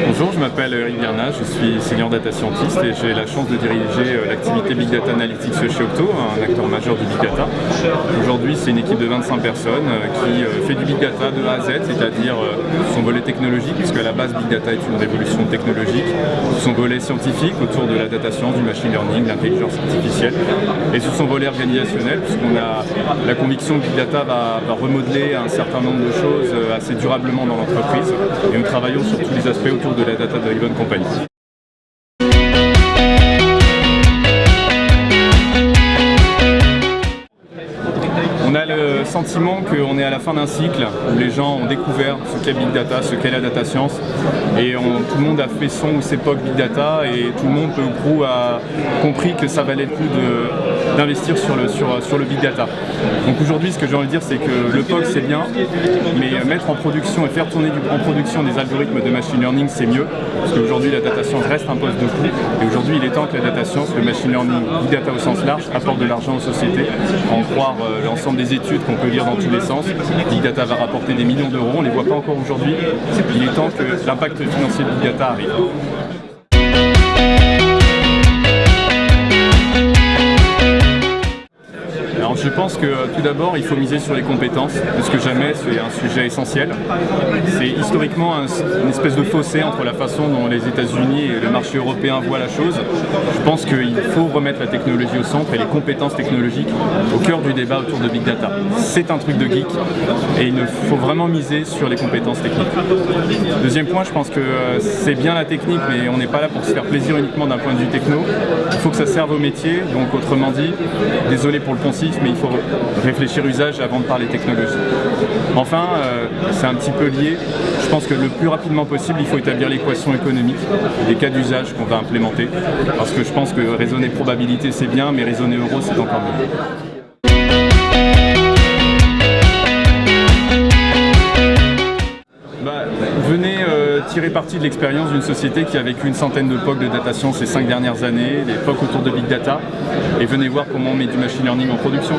Bonjour, je m'appelle Eric Vierna, je suis senior data scientist et j'ai la chance de diriger l'activité Big Data Analytics chez Octo, un acteur majeur du Big Data. Aujourd'hui, c'est une équipe de 25 personnes qui fait du Big Data de A à Z, c'est-à-dire son volet technologique, puisque à la base Big Data est une révolution technologique, son volet scientifique autour de la data science, du machine learning, de l'intelligence artificielle, et sous son volet organisationnel, puisqu'on a la conviction que Big Data va remodeler un certain nombre de choses assez durablement dans l'entreprise, et nous travaillons sur tous les aspects autour de la Data Driven Company. On a le sentiment qu'on est à la fin d'un cycle où les gens ont découvert ce qu'est Big Data, ce qu'est la data science, et tout le monde a fait son ou ses POC Big Data, et tout le monde peu ou prou a compris que ça valait le coup d'investir sur le Big Data. Donc aujourd'hui, ce que j'ai envie de dire, c'est que le POC c'est bien, mais mettre en production et faire tourner en production des algorithmes de machine learning, c'est mieux, parce qu'aujourd'hui la data science reste un poste de coût, et aujourd'hui il est temps que la data science, le machine learning, Big Data au sens large, apporte de l'argent aux sociétés, en croire l'ensemble des études qu'on peut lire dans tous les sens. Big Data va rapporter des millions d'euros, on ne les voit pas encore aujourd'hui. Il est temps que l'impact financier de Big Data arrive. Alors je pense que tout d'abord il faut miser sur les compétences, parce que jamais c'est un sujet essentiel. C'est historiquement une espèce de fossé entre la façon dont les États-Unis et le marché européen voient la chose. Je pense qu'il faut remettre la technologie au centre et les compétences technologiques au cœur du débat autour de Big Data. C'est un truc de geek et il faut vraiment miser sur les compétences techniques. Deuxième point, je pense que c'est bien la technique, mais on n'est pas là pour se faire plaisir uniquement d'un point de vue techno. Il faut que ça serve au métier, donc autrement dit, désolé pour le poncisme, mais il faut réfléchir usage avant de parler technologie. Enfin, c'est un petit peu lié, je pense que le plus rapidement possible, il faut établir l'équation économique des cas d'usage qu'on va implémenter, parce que je pense que raisonner probabilité c'est bien, mais raisonner euro c'est encore mieux. Venez tirer parti de l'expérience d'une société qui a vécu une centaine de POC de data science ces 5 dernières années, des POC autour de Big Data, et venez voir comment on met du machine learning en production.